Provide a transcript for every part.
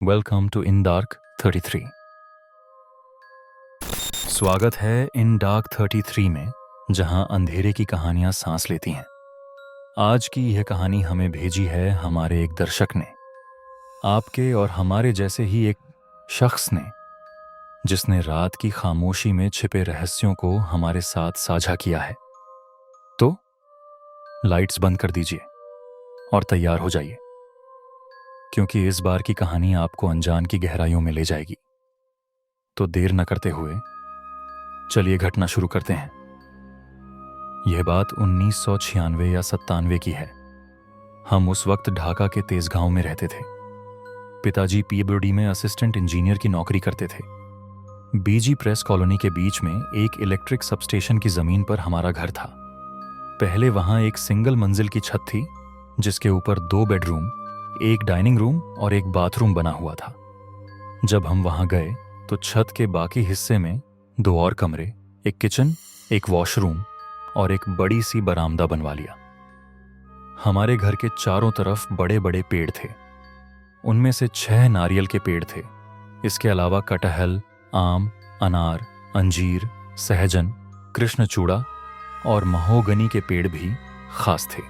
Welcome to in dark 33। स्वागत है इन dark 33 में, जहां अंधेरे की कहानियां सांस लेती हैं। आज की यह कहानी हमें भेजी है हमारे एक दर्शक ने, आपके और हमारे जैसे ही एक शख्स ने, जिसने रात की खामोशी में छिपे रहस्यों को हमारे साथ साझा किया है। तो लाइट्स बंद कर दीजिए और तैयार हो जाइए, क्योंकि इस बार की कहानी आपको अनजान की गहराइयों में ले जाएगी। तो देर न करते हुए चलिए घटना शुरू करते हैं। यह बात 1996 या 97 की है। हम उस वक्त ढाका के तेजगांव में रहते थे। पिताजी पीएचडी में असिस्टेंट इंजीनियर की नौकरी करते थे। बीजी प्रेस कॉलोनी के बीच में एक इलेक्ट्रिक सबस्टेशन की जमीन पर हमारा घर था। पहले वहां एक सिंगल मंजिल की छत थी, जिसके ऊपर 2 बेडरूम, एक डाइनिंग रूम और एक बाथरूम बना हुआ था। जब हम वहां गए तो छत के बाकी हिस्से में 2 और कमरे, एक किचन, एक वॉशरूम और एक बड़ी सी बरामदा बनवा लिया। हमारे घर के चारों तरफ बड़े बड़े पेड़ थे। उनमें से 6 नारियल के पेड़ थे। इसके अलावा कटहल, आम, अनार, अंजीर, सहजन, कृष्णचूड़ा और महोगनी के पेड़ भी खास थे।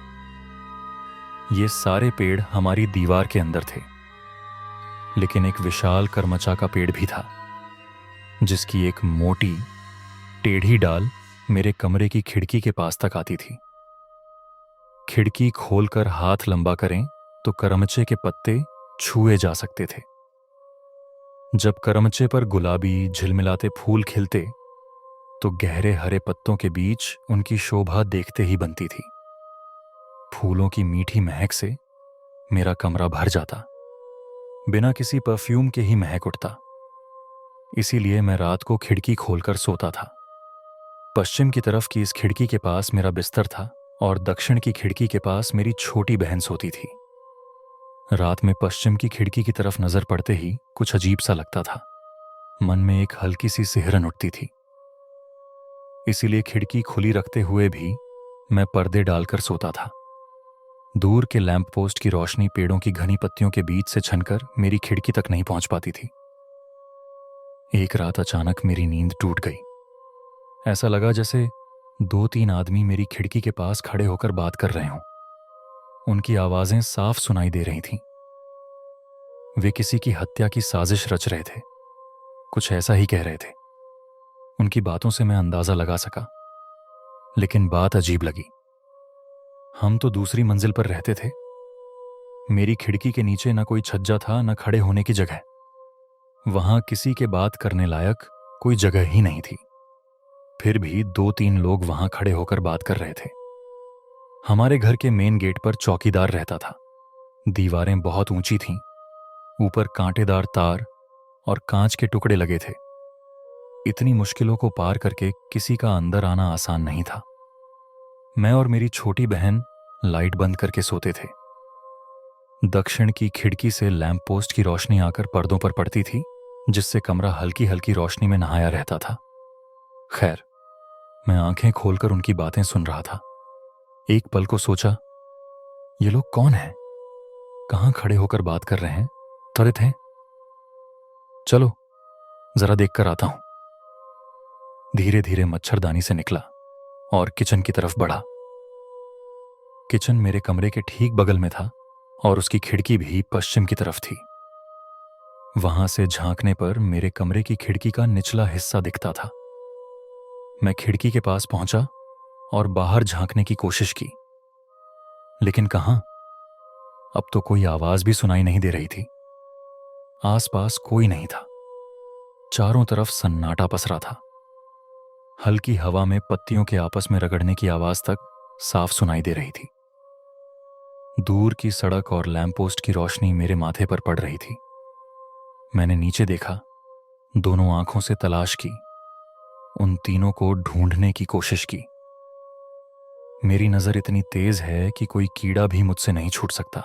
ये सारे पेड़ हमारी दीवार के अंदर थे। लेकिन एक विशाल करमचा का पेड़ भी था, जिसकी एक मोटी टेढ़ी डाल मेरे कमरे की खिड़की के पास तक आती थी। खिड़की खोलकर हाथ लंबा करें तो करमचे के पत्ते छुए जा सकते थे। जब करमचे पर गुलाबी झिलमिलाते फूल खिलते तो गहरे हरे पत्तों के बीच उनकी शोभा देखते ही बनती थी। फूलों की मीठी महक से मेरा कमरा भर जाता। बिना किसी परफ्यूम के ही महक उठता। इसीलिए मैं रात को खिड़की खोलकर सोता था। पश्चिम की तरफ की इस खिड़की के पास मेरा बिस्तर था और दक्षिण की खिड़की के पास मेरी छोटी बहन सोती थी। रात में पश्चिम की खिड़की की तरफ नजर पड़ते ही कुछ अजीब सा लगता था। मन में एक हल्की सी सिहरन उठती थी। इसीलिए खिड़की खुली रखते हुए भी मैं पर्दे डालकर सोता था। दूर के लैंप पोस्ट की रोशनी पेड़ों की घनी पत्तियों के बीच से छनकर मेरी खिड़की तक नहीं पहुंच पाती थी। एक रात अचानक मेरी नींद टूट गई। ऐसा लगा जैसे 2-3 आदमी मेरी खिड़की के पास खड़े होकर बात कर रहे हों। उनकी आवाजें साफ सुनाई दे रही थीं। वे किसी की हत्या की साजिश रच रहे थे, कुछ ऐसा ही कह रहे थे। उनकी बातों से मैं अंदाजा लगा सका। लेकिन बात अजीब लगी। हम तो दूसरी मंजिल पर रहते थे। मेरी खिड़की के नीचे न कोई छज्जा था, न खड़े होने की जगह। वहां किसी के बात करने लायक कोई जगह ही नहीं थी। फिर भी 2-3 लोग वहां खड़े होकर बात कर रहे थे। हमारे घर के मेन गेट पर चौकीदार रहता था। दीवारें बहुत ऊंची थीं। ऊपर कांटेदार तार और कांच के टुकड़े लगे थे। इतनी मुश्किलों को पार करके किसी का अंदर आना आसान नहीं था। मैं और मेरी छोटी बहन लाइट बंद करके सोते थे। दक्षिण की खिड़की से लैंप पोस्ट की रोशनी आकर पर्दों पर पड़ती थी, जिससे कमरा हल्की हल्की रोशनी में नहाया रहता था। खैर, मैं आंखें खोलकर उनकी बातें सुन रहा था। एक पल को सोचा, ये लोग कौन हैं? कहां खड़े होकर बात कर रहे हैं? त्वरित हैं? चलो जरा देख कर आता हूं। धीरे धीरे मच्छरदानी से निकला और किचन की तरफ बढ़ा। किचन मेरे कमरे के ठीक बगल में था और उसकी खिड़की भी पश्चिम की तरफ थी। वहां से झांकने पर मेरे कमरे की खिड़की का निचला हिस्सा दिखता था। मैं खिड़की के पास पहुंचा और बाहर झांकने की कोशिश की, लेकिन कहां? अब तो कोई आवाज भी सुनाई नहीं दे रही थी। आसपास कोई नहीं था। चारों तरफ सन्नाटा पसरा था। हल्की हवा में पत्तियों के आपस में रगड़ने की आवाज तक साफ सुनाई दे रही थी। दूर की सड़क और लैंपपोस्ट की रोशनी मेरे माथे पर पड़ रही थी। मैंने नीचे देखा, दोनों आंखों से तलाश की, उन तीनों को ढूंढने की कोशिश की। मेरी नजर इतनी तेज है कि कोई कीड़ा भी मुझसे नहीं छूट सकता।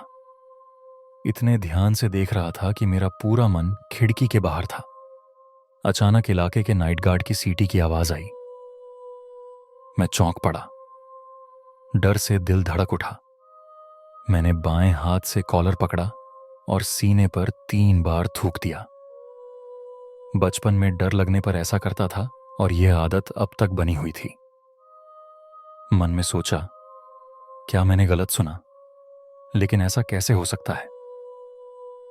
इतने ध्यान से देख रहा था कि मेरा पूरा मन खिड़की के बाहर था। अचानक इलाके के नाइट गार्ड की सीटी की आवाज आई। मैं चौंक पड़ा। डर से दिल धड़क उठा। मैंने बाएं हाथ से कॉलर पकड़ा और सीने पर 3 बार थूक दिया। बचपन में डर लगने पर ऐसा करता था और यह आदत अब तक बनी हुई थी। मन में सोचा, क्या मैंने गलत सुना? लेकिन ऐसा कैसे हो सकता है?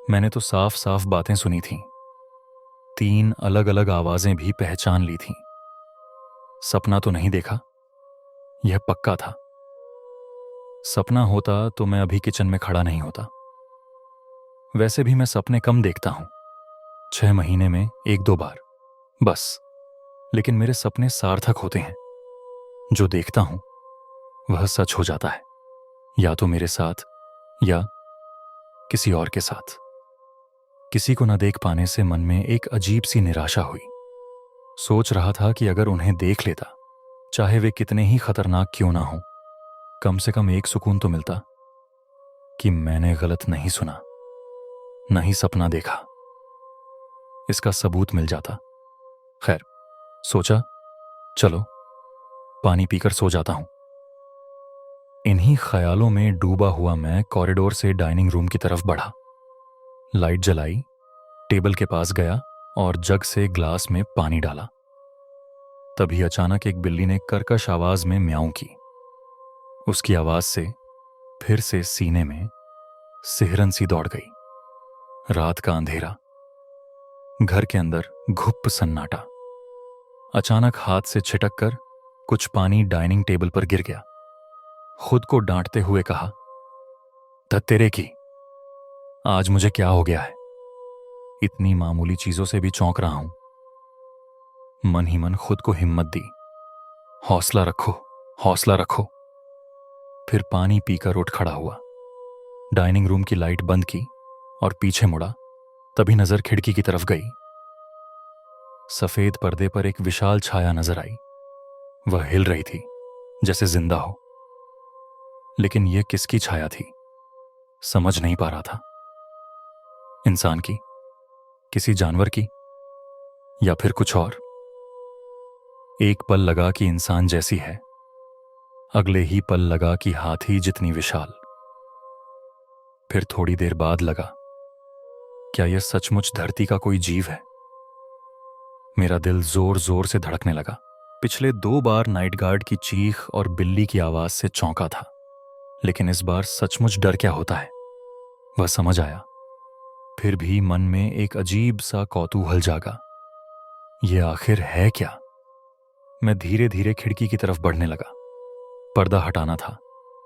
मैंने तो साफ साफ बातें सुनी थीं, 3 अलग अलग आवाजें भी पहचान ली थीं। सपना तो नहीं देखा, यह पक्का था। सपना होता तो मैं अभी किचन में खड़ा नहीं होता। वैसे भी मैं सपने कम देखता हूं, 6 महीने में 1-2 बार बस। लेकिन मेरे सपने सार्थक होते हैं। जो देखता हूं वह सच हो जाता है, या तो मेरे साथ या किसी और के साथ। किसी को न देख पाने से मन में एक अजीब सी निराशा हुई। सोच रहा था कि अगर उन्हें देख लेता, चाहे वे कितने ही खतरनाक क्यों ना हो, कम से कम एक सुकून तो मिलता कि मैंने गलत नहीं सुना, नहीं सपना देखा। इसका सबूत मिल जाता। खैर, सोचा चलो पानी पीकर सो जाता हूं। इन्हीं ख्यालों में डूबा हुआ मैं कॉरिडोर से डाइनिंग रूम की तरफ बढ़ा। लाइट जलाई, टेबल के पास गया और जग से ग्लास में पानी डाला। तभी अचानक एक बिल्ली ने कर्कश आवाज में म्याऊं की। उसकी आवाज से फिर से सीने में सिहरन सी दौड़ गई। रात का अंधेरा, घर के अंदर घुप्प सन्नाटा। अचानक हाथ से छिटक कर कुछ पानी डाइनिंग टेबल पर गिर गया। खुद को डांटते हुए कहा, तेरे की, आज मुझे क्या हो गया है? इतनी मामूली चीजों से भी चौंक रहा हूं। मन ही मन खुद को हिम्मत दी, हौसला रखो, हौसला रखो। फिर पानी पीकर उठ खड़ा हुआ, डाइनिंग रूम की लाइट बंद की और पीछे मुड़ा। तभी नजर खिड़की की तरफ गई। सफेद पर्दे पर एक विशाल छाया नजर आई। वह हिल रही थी जैसे जिंदा हो। लेकिन यह किसकी छाया थी समझ नहीं पा रहा था। इंसान की, किसी जानवर की, या फिर कुछ और? एक पल लगा कि इंसान जैसी है, अगले ही पल लगा कि हाथी जितनी विशाल। फिर थोड़ी देर बाद लगा, क्या यह सचमुच धरती का कोई जीव है? मेरा दिल जोर जोर से धड़कने लगा। पिछले 2 बार नाइट गार्ड की चीख और बिल्ली की आवाज से चौंका था, लेकिन इस बार सचमुच डर क्या होता है वह समझ आया। फिर भी मन में एक अजीब सा कौतूहल जागा। यह आखिर है क्या? मैं धीरे धीरे खिड़की की तरफ बढ़ने लगा। पर्दा हटाना था,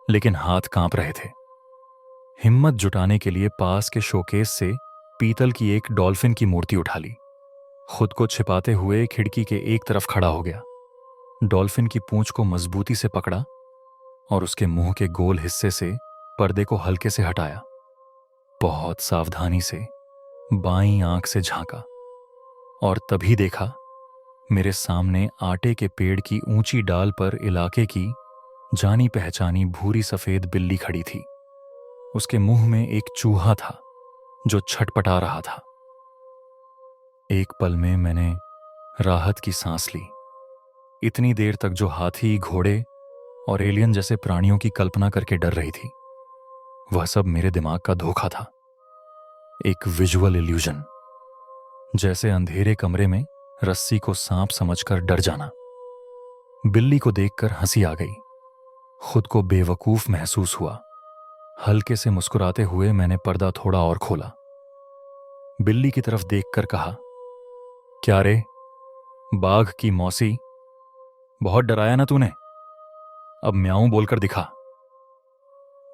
लेकिन हाथ कांप रहे थे। हिम्मत जुटाने के लिए पास के शोकेस से पीतल की एक डॉल्फिन की मूर्ति उठा ली। खुद को छिपाते हुए खिड़की के एक तरफ खड़ा हो गया। डॉल्फिन की पूंछ को मजबूती से पकड़ा और उसके मुंह के गोल हिस्से से पर्दे को हल्के से हटाया। बहुत सावधानी से बाईं आंख से झांका और तभी देखा, मेरे सामने आटे के पेड़ की ऊंची डाल पर इलाके की जानी पहचानी भूरी सफेद बिल्ली खड़ी थी। उसके मुंह में एक चूहा था जो छटपटा रहा था। एक पल में मैंने राहत की सांस ली। इतनी देर तक जो हाथी, घोड़े और एलियन जैसे प्राणियों की कल्पना करके डर रही थी, वह सब मेरे दिमाग का धोखा था। एक विजुअल इल्यूजन, जैसे अंधेरे कमरे में रस्सी को सांप समझकर डर जाना। बिल्ली को देखकर हंसी आ गई। खुद को बेवकूफ महसूस हुआ। हल्के से मुस्कुराते हुए मैंने पर्दा थोड़ा और खोला। बिल्ली की तरफ देखकर कहा, क्या रे, बाघ की मौसी, बहुत डराया ना तूने? अब म्याऊं बोलकर दिखा।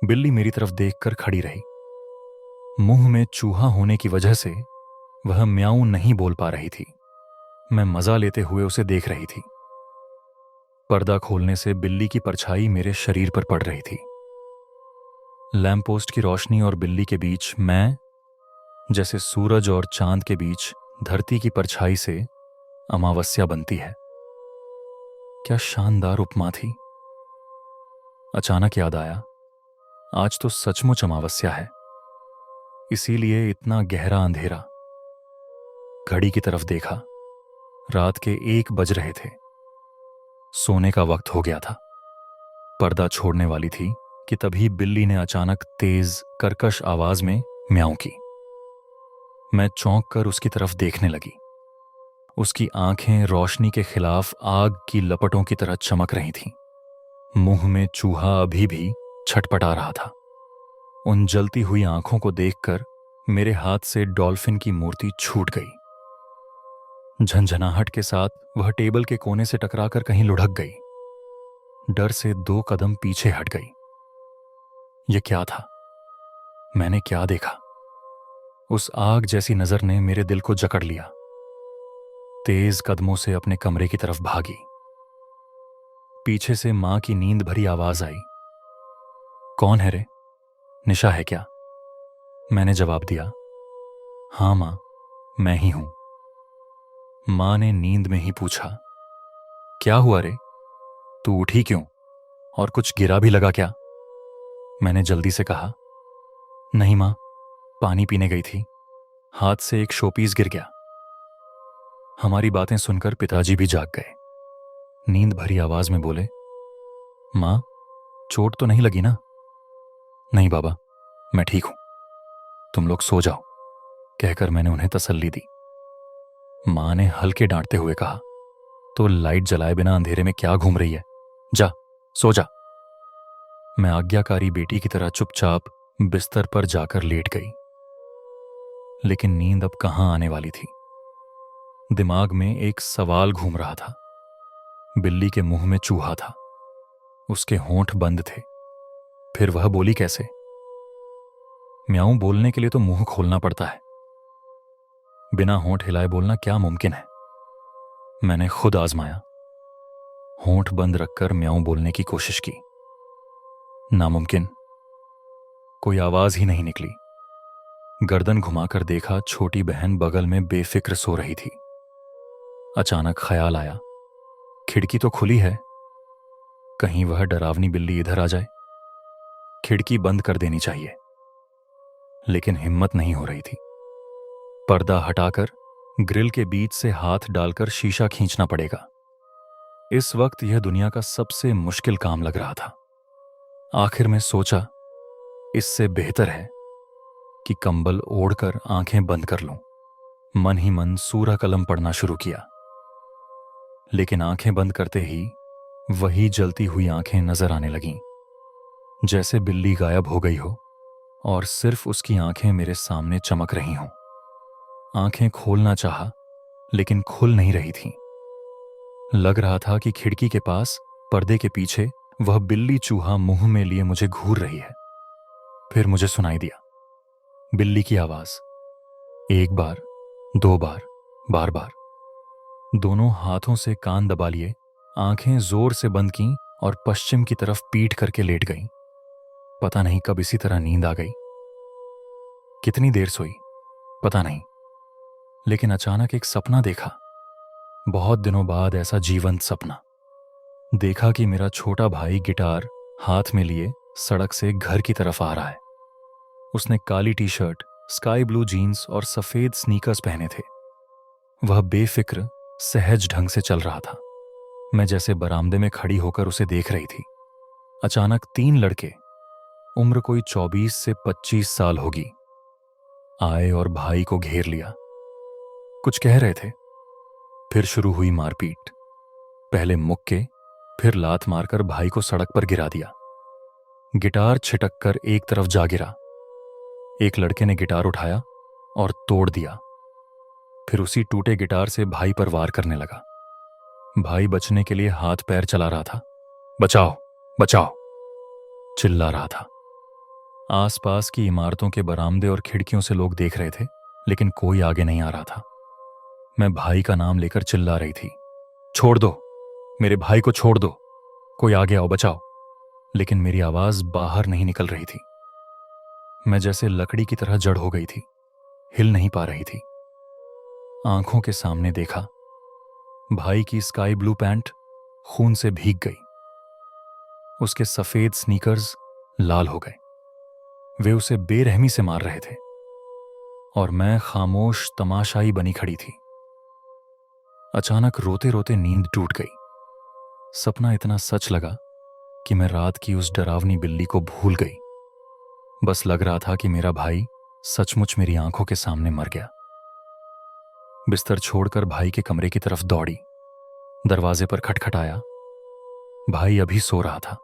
बिल्ली मेरी तरफ देखकर खड़ी रही। मुंह में चूहा होने की वजह से वह म्याऊं नहीं बोल पा रही थी। मैं मजा लेते हुए उसे देख रही थी। पर्दा खोलने से बिल्ली की परछाई मेरे शरीर पर पड़ रही थी। लैंप पोस्ट की रोशनी और बिल्ली के बीच मैं, जैसे सूरज और चांद के बीच धरती की परछाई से अमावस्या बनती है। क्या शानदार उपमा थी। अचानक याद आया, आज तो सचमुच अमावस्या है, इसीलिए इतना गहरा अंधेरा। घड़ी की तरफ देखा, रात के 1 बज रहे थे। सोने का वक्त हो गया था। पर्दा छोड़ने वाली थी कि तभी बिल्ली ने अचानक तेज कर्कश आवाज में म्याऊं की। मैं चौंक कर उसकी तरफ देखने लगी। उसकी आंखें रोशनी के खिलाफ आग की लपटों की तरह चमक रही थीं। मुंह में चूहा अभी भी छटपटा रहा था। उन जलती हुई आंखों को देखकर मेरे हाथ से डॉल्फिन की मूर्ति छूट गई। झंझनाहट के साथ वह टेबल के कोने से टकराकर कहीं लुढ़क गई। डर से 2 कदम पीछे हट गई। यह क्या था? मैंने क्या देखा? उस आग जैसी नजर ने मेरे दिल को जकड़ लिया। तेज कदमों से अपने कमरे की तरफ भागी। पीछे से मां की नींद भरी आवाज आई, कौन है रे? निशा है क्या? मैंने जवाब दिया, हां मां, मैं ही हूं। मां ने नींद में ही पूछा, क्या हुआ रे? तू उठी क्यों? और कुछ गिरा भी लगा क्या? मैंने जल्दी से कहा, नहीं मां, पानी पीने गई थी, हाथ से एक शोपीस गिर गया। हमारी बातें सुनकर पिताजी भी जाग गए। नींद भरी आवाज में बोले, मां, चोट तो नहीं लगी ना? नहीं बाबा, मैं ठीक हूं, तुम लोग सो जाओ, कहकर मैंने उन्हें तसल्ली दी। मां ने हल्के डांटते हुए कहा, तो लाइट जलाए बिना अंधेरे में क्या घूम रही है? जा, सो जा। मैं आज्ञाकारी बेटी की तरह चुपचाप बिस्तर पर जाकर लेट गई। लेकिन नींद अब कहां आने वाली थी। दिमाग में एक सवाल घूम रहा था। बिल्ली के मुंह में चूहा था, उसके होंठ बंद थे, फिर वह बोली कैसे? म्याऊं बोलने के लिए तो मुंह खोलना पड़ता है, बिना होंठ हिलाए बोलना क्या मुमकिन है? मैंने खुद आजमाया। होंठ बंद रखकर म्याऊं बोलने की कोशिश की, नामुमकिन। कोई आवाज ही नहीं निकली। गर्दन घुमाकर देखा, छोटी बहन बगल में बेफिक्र सो रही थी। अचानक ख्याल आया, खिड़की तो खुली है, कहीं वह डरावनी बिल्ली इधर आ जाए। खिड़की बंद कर देनी चाहिए, लेकिन हिम्मत नहीं हो रही थी। पर्दा हटाकर ग्रिल के बीच से हाथ डालकर शीशा खींचना पड़ेगा। इस वक्त यह दुनिया का सबसे मुश्किल काम लग रहा था। आखिर में सोचा, इससे बेहतर है कि कंबल ओढ़कर आंखें बंद कर लूं। मन ही मन सूरह कलम पढ़ना शुरू किया, लेकिन आंखें बंद करते ही वही जलती हुई आंखें नजर आने लगीं, जैसे बिल्ली गायब हो गई हो और सिर्फ उसकी आंखें मेरे सामने चमक रही हों। आंखें खोलना चाहा, लेकिन खुल नहीं रही थीं। लग रहा था कि खिड़की के पास पर्दे के पीछे वह बिल्ली चूहा मुंह में लिए मुझे घूर रही है। फिर मुझे सुनाई दिया बिल्ली की आवाज, 1 बार, 2 बार, बार बार। दोनों हाथों से कान दबा लिए, आंखें जोर से बंद कीं और पश्चिम की तरफ पीठ करके लेट गईं। पता नहीं कब इसी तरह नींद आ गई। कितनी देर सोई पता नहीं, लेकिन अचानक एक सपना देखा। बहुत दिनों बाद ऐसा जीवंत सपना देखा कि मेरा छोटा भाई गिटार हाथ में लिए सड़क से घर की तरफ आ रहा है। उसने काली T shirt, sky blue jeans और सफेद स्नीकर्स पहने थे। वह बेफिक्र सहज ढंग से चल रहा था। मैं जैसे बरामदे में खड़ी होकर उसे देख रही थी। अचानक 3 लड़के, उम्र कोई 24 से 25 साल होगी, आए और भाई को घेर लिया। कुछ कह रहे थे, फिर शुरू हुई मारपीट। पहले मुक्के, फिर लात मारकर भाई को सड़क पर गिरा दिया। गिटार छिटक कर एक तरफ जा गिरा। एक लड़के ने गिटार उठाया और तोड़ दिया। फिर उसी टूटे गिटार से भाई पर वार करने लगा। भाई बचने के लिए हाथ पैर चला रहा था। बचाओ, बचाओ, चिल्ला रहा था। आसपास की इमारतों के बरामदे और खिड़कियों से लोग देख रहे थे, लेकिन कोई आगे नहीं आ रहा था। मैं भाई का नाम लेकर चिल्ला रही थी, छोड़ दो, मेरे भाई को छोड़ दो, कोई आगे आओ, बचाओ। लेकिन मेरी आवाज बाहर नहीं निकल रही थी। मैं जैसे लकड़ी की तरह जड़ हो गई थी, हिल नहीं पा रही थी। आंखों के सामने देखा, भाई की स्काई ब्लू पैंट खून से भीग गई। उसके सफेद स्नीकर्स लाल हो गए। वे उसे बेरहमी से मार रहे थे और मैं खामोश तमाशाई बनी खड़ी थी। अचानक रोते रोते नींद टूट गई। सपना इतना सच लगा कि मैं रात की उस डरावनी बिल्ली को भूल गई। बस लग रहा था कि मेरा भाई सचमुच मेरी आंखों के सामने मर गया। बिस्तर छोड़कर भाई के कमरे की तरफ दौड़ी। दरवाजे पर खटखटाया। भाई अभी सो रहा था।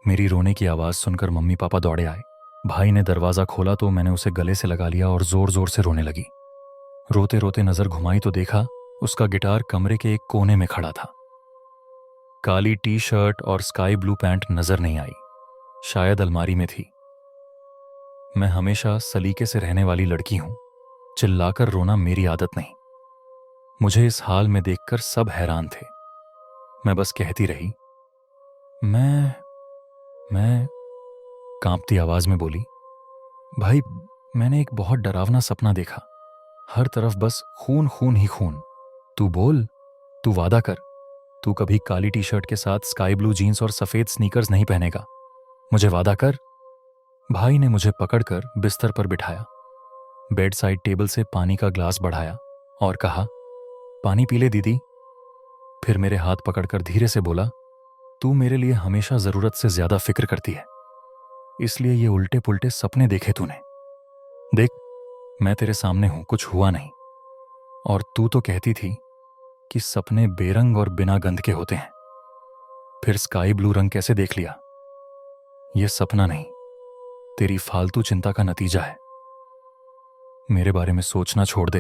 मेरी रोने की आवाज़ सुनकर मम्मी पापा दौड़े आए। भाई ने दरवाज़ा खोला तो मैंने उसे गले से लगा लिया और ज़ोर ज़ोर से रोने लगी। रोते रोते नज़र घुमाई तो देखा उसका गिटार कमरे के एक कोने में खड़ा था। काली टी शर्ट और स्काई ब्लू पैंट नज़र नहीं आई, शायद अलमारी में थी। मैं हमेशा सलीके से रहने वाली लड़की हूं, चिल्लाकर रोना मेरी आदत नहीं। मुझे इस हाल में देखकर सब हैरान थे। मैं बस कहती रही, मैं कांपती आवाज में बोली, भाई मैंने एक बहुत डरावना सपना देखा। हर तरफ बस खून खून ही खून। तू बोल, तू वादा कर, तू कभी काली टी शर्ट के साथ स्काई ब्लू जीन्स और सफेद स्नीकर्स नहीं पहनेगा। मुझे वादा कर। भाई ने मुझे पकड़कर बिस्तर पर बिठाया, बेड साइड टेबल से पानी का ग्लास बढ़ाया और कहा, पानी पी ले दीदी। फिर मेरे हाथ पकड़कर धीरे से बोला, तू मेरे लिए हमेशा जरूरत से ज्यादा फिक्र करती है, इसलिए ये उल्टे पुल्टे सपने देखे तूने। देख, मैं तेरे सामने हूं, कुछ हुआ नहीं। और तू तो कहती थी कि सपने बेरंग और बिना गंध के होते हैं, फिर स्काई ब्लू रंग कैसे देख लिया? यह सपना नहीं, तेरी फालतू चिंता का नतीजा है। मेरे बारे में सोचना छोड़ दे।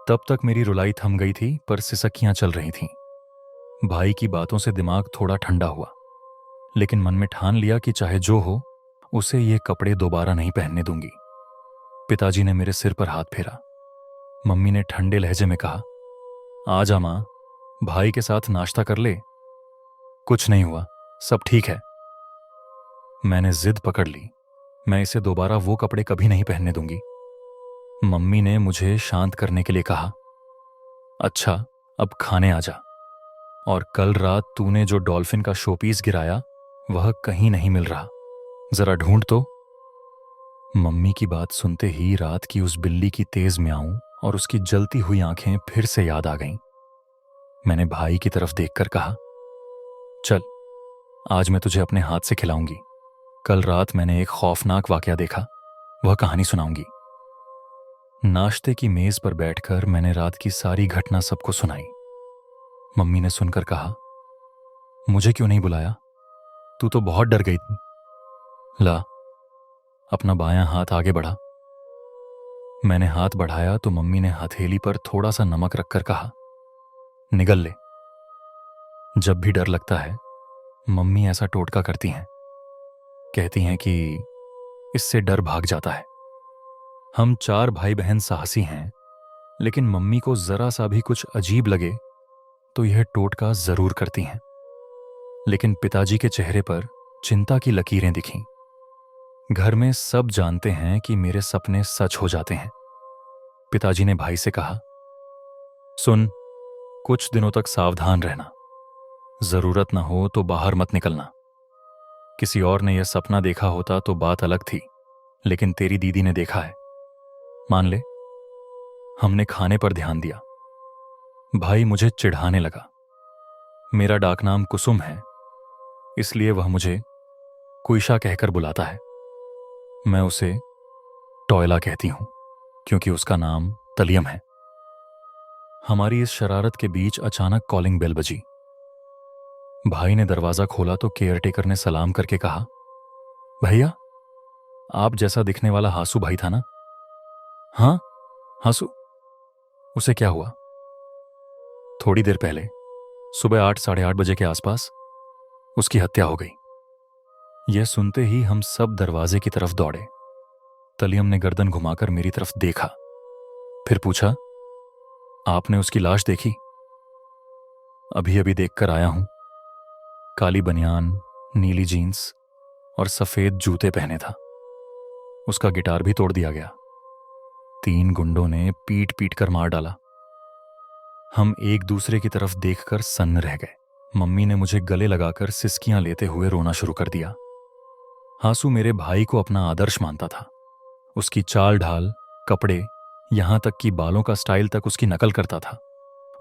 तब तक मेरी रुलाई थम गई थी, पर सिसकियां चल रही थीं। भाई की बातों से दिमाग थोड़ा ठंडा हुआ, लेकिन मन में ठान लिया कि चाहे जो हो, उसे ये कपड़े दोबारा नहीं पहनने दूंगी। पिताजी ने मेरे सिर पर हाथ फेरा। मम्मी ने ठंडे लहजे में कहा, आ जा मां, भाई के साथ नाश्ता कर ले। कुछ नहीं हुआ, सब ठीक है। मैंने जिद पकड़ ली, मैं इसे दोबारा वो कपड़े कभी नहीं पहनने दूंगी। मम्मी ने मुझे शांत करने के लिए कहा, अच्छा अब खाने आ जा, और कल रात तूने जो डॉल्फिन का शोपीस गिराया वह कहीं नहीं मिल रहा, जरा ढूंढ तो। मम्मी की बात सुनते ही रात की उस बिल्ली की तेज म्याऊं और उसकी जलती हुई आंखें फिर से याद आ गईं। मैंने भाई की तरफ देखकर कहा, चल आज मैं तुझे अपने हाथ से खिलाऊंगी। कल रात मैंने एक खौफनाक वाकया देखा, वह कहानी सुनाऊंगी। नाश्ते की मेज पर बैठकर मैंने रात की सारी घटना सबको सुनाई। मम्मी ने सुनकर कहा, मुझे क्यों नहीं बुलाया? तू तो बहुत डर गई थी। ला, अपना बायां हाथ आगे बढ़ा। मैंने हाथ बढ़ाया तो मम्मी ने हथेली पर थोड़ा सा नमक रखकर कहा, निगल ले। जब भी डर लगता है मम्मी ऐसा टोटका करती हैं, कहती हैं कि इससे डर भाग जाता है। हम 4 भाई बहन साहसी हैं, लेकिन मम्मी को जरा सा भी कुछ अजीब लगे तो यह टोटका जरूर करती हैं। लेकिन पिताजी के चेहरे पर चिंता की लकीरें दिखीं। घर में सब जानते हैं कि मेरे सपने सच हो जाते हैं। पिताजी ने भाई से कहा, सुन, कुछ दिनों तक सावधान रहना, जरूरत ना हो तो बाहर मत निकलना। किसी और ने यह सपना देखा होता तो बात अलग थी, लेकिन तेरी दीदी ने देखा है, मान ले। हमने खाने पर ध्यान दिया। भाई मुझे चिढ़ाने लगा। मेरा डाकनाम कुसुम है, इसलिए वह मुझे कुइशा कहकर बुलाता है। मैं उसे टॉयला कहती हूं, क्योंकि उसका नाम तलियम है। हमारी इस शरारत के बीच अचानक कॉलिंग बेल बजी। भाई ने दरवाजा खोला तो केयरटेकर ने सलाम करके कहा, भैया, आप जैसा दिखने वाला हासू भाई था ना? हाँ, हासू। उसे क्या हुआ? थोड़ी देर पहले सुबह 8 साढ़े 8 बजे के आसपास उसकी हत्या हो गई। यह सुनते ही हम सब दरवाजे की तरफ दौड़े। तलियम ने गर्दन घुमाकर मेरी तरफ देखा, फिर पूछा, आपने उसकी लाश देखी? अभी अभी देखकर आया हूं। काली बनियान, नीली जीन्स और सफेद जूते पहने था। उसका गिटार भी तोड़ दिया गया। 3 गुंडों ने पीट पीट कर मार डाला। हम एक दूसरे की तरफ देखकर सन्न रह गए। मम्मी ने मुझे गले लगाकर सिसकियां लेते हुए रोना शुरू कर दिया। हासू मेरे भाई को अपना आदर्श मानता था। उसकी चाल ढाल, कपड़े, यहां तक कि बालों का स्टाइल तक उसकी नकल करता था।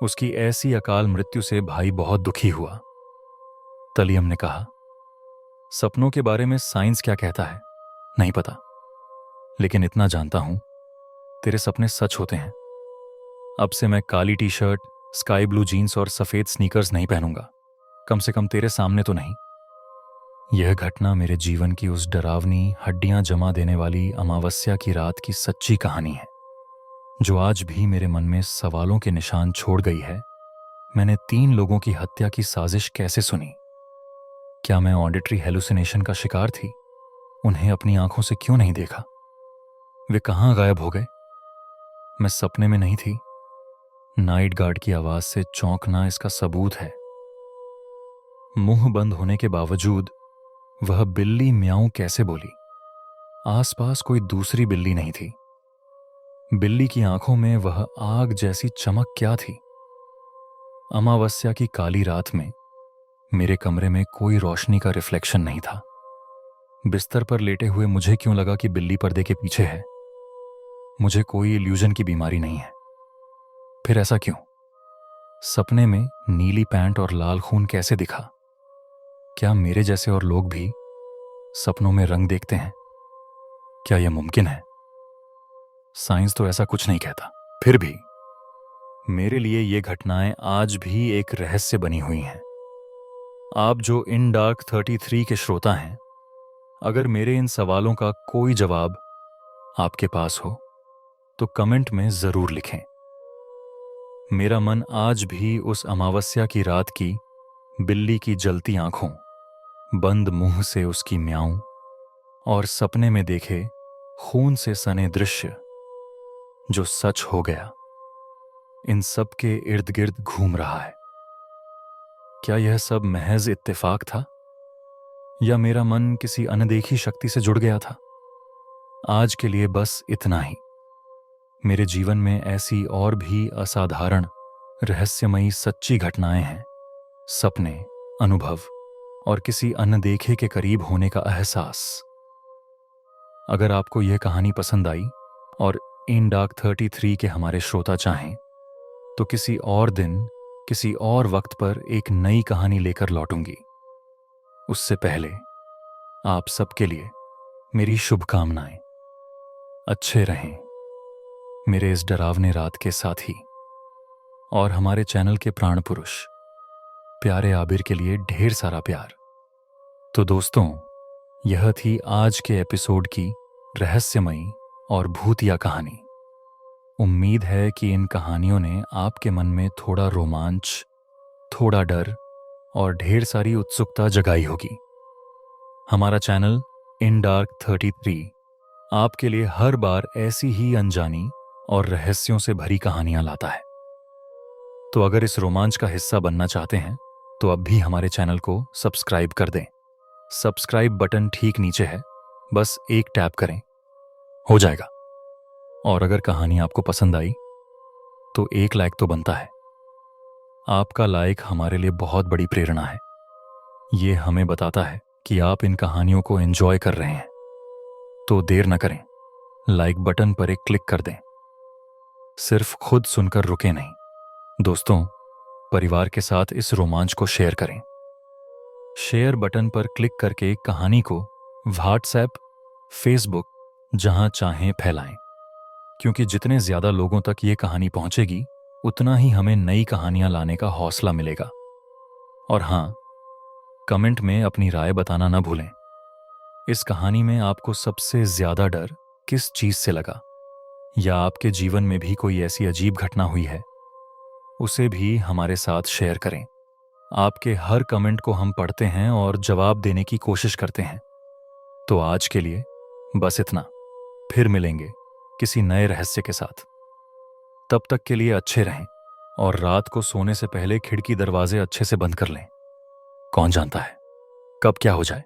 उसकी ऐसी अकाल मृत्यु से भाई बहुत दुखी हुआ। तलियम ने कहा, सपनों के बारे में साइंस क्या कहता है नहीं पता, लेकिन इतना जानता हूं, तेरे सपने सच होते हैं। अब से मैं काली T shirt, sky blue jeans और सफ़ेद स्नीकर्स नहीं पहनूंगा, कम से कम तेरे सामने तो नहीं। यह घटना मेरे जीवन की उस डरावनी, हड्डियां जमा देने वाली अमावस्या की रात की सच्ची कहानी है, जो आज भी मेरे मन में सवालों के निशान छोड़ गई है। मैंने 3 लोगों की हत्या की साजिश कैसे सुनी? क्या मैं ऑडिटरी हेलुसिनेशन का शिकार थी? उन्हें अपनी आंखों से क्यों नहीं देखा? वे कहाँ गायब हो गए? मैं सपने में नहीं थी। नाइट गार्ड की आवाज से चौंकना इसका सबूत है। मुंह बंद होने के बावजूद वह बिल्ली म्याऊं कैसे बोली? आसपास कोई दूसरी बिल्ली नहीं थी। बिल्ली की आंखों में वह आग जैसी चमक क्या थी? अमावस्या की काली रात में मेरे कमरे में कोई रोशनी का रिफ्लेक्शन नहीं था। बिस्तर पर लेटे हुए मुझे क्यों लगा कि बिल्ली पर्दे के पीछे है? मुझे कोई इल्यूजन की बीमारी नहीं है। फिर ऐसा क्यों? सपने में नीली पैंट और लाल खून कैसे दिखा? क्या मेरे जैसे और लोग भी सपनों में रंग देखते हैं? क्या यह मुमकिन है? साइंस तो ऐसा कुछ नहीं कहता। फिर भी मेरे लिए ये घटनाएं आज भी एक रहस्य बनी हुई हैं। आप जो इन डार्क 33 के श्रोता हैं, अगर मेरे इन सवालों का कोई जवाब आपके पास हो तो कमेंट में जरूर लिखें। मेरा मन आज भी उस अमावस्या की रात की बिल्ली की जलती आंखों, बंद मुंह से उसकी म्याऊं और सपने में देखे खून से सने दृश्य जो सच हो गया, इन सब के इर्द गिर्द घूम रहा है। क्या यह सब महज इत्तेफाक था या मेरा मन किसी अनदेखी शक्ति से जुड़ गया था? आज के लिए बस इतना ही। मेरे जीवन में ऐसी और भी असाधारण, रहस्यमयी सच्ची घटनाएं हैं, सपने, अनुभव और किसी अनदेखे के करीब होने का एहसास। अगर आपको यह कहानी पसंद आई और इन डार्क 33 के हमारे श्रोता चाहें तो किसी और दिन, किसी और वक्त पर एक नई कहानी लेकर लौटूंगी। उससे पहले आप सबके लिए मेरी शुभकामनाएं। अच्छे रहें मेरे इस डरावने रात के साथी। और हमारे चैनल के प्राण पुरुष प्यारे आबिर के लिए ढेर सारा प्यार। तो दोस्तों, यह थी आज के एपिसोड की रहस्यमयी और भूतिया कहानी। उम्मीद है कि इन कहानियों ने आपके मन में थोड़ा रोमांच, थोड़ा डर और ढेर सारी उत्सुकता जगाई होगी। हमारा चैनल इन डार्क 33 आपके लिए हर बार ऐसी ही अनजानी और रहस्यों से भरी कहानियां लाता है। तो अगर इस रोमांच का हिस्सा बनना चाहते हैं तो अब भी हमारे चैनल को सब्सक्राइब कर दें। सब्सक्राइब बटन ठीक नीचे है, बस एक टैप करें, हो जाएगा। और अगर कहानी आपको पसंद आई तो एक लाइक तो बनता है। आपका लाइक हमारे लिए बहुत बड़ी प्रेरणा है। ये हमें बताता है कि आप इन कहानियों को एंजॉय कर रहे हैं। तो देर न करें, लाइक बटन पर एक क्लिक कर दें। सिर्फ खुद सुनकर रुके नहीं, दोस्तों, परिवार के साथ इस रोमांच को शेयर करें। शेयर बटन पर क्लिक करके कहानी को व्हाट्सएप, फेसबुक, जहां चाहें फैलाएं, क्योंकि जितने ज्यादा लोगों तक ये कहानी पहुंचेगी उतना ही हमें नई कहानियां लाने का हौसला मिलेगा। और हां, कमेंट में अपनी राय बताना ना भूलें। इस कहानी में आपको सबसे ज्यादा डर किस चीज से लगा, या आपके जीवन में भी कोई ऐसी अजीब घटना हुई है, उसे भी हमारे साथ शेयर करें। आपके हर कमेंट को हम पढ़ते हैं और जवाब देने की कोशिश करते हैं। तो आज के लिए बस इतना। फिर मिलेंगे किसी नए रहस्य के साथ। तब तक के लिए अच्छे रहें और रात को सोने से पहले खिड़की दरवाजे अच्छे से बंद कर लें। कौन जानता है कब क्या हो जाए।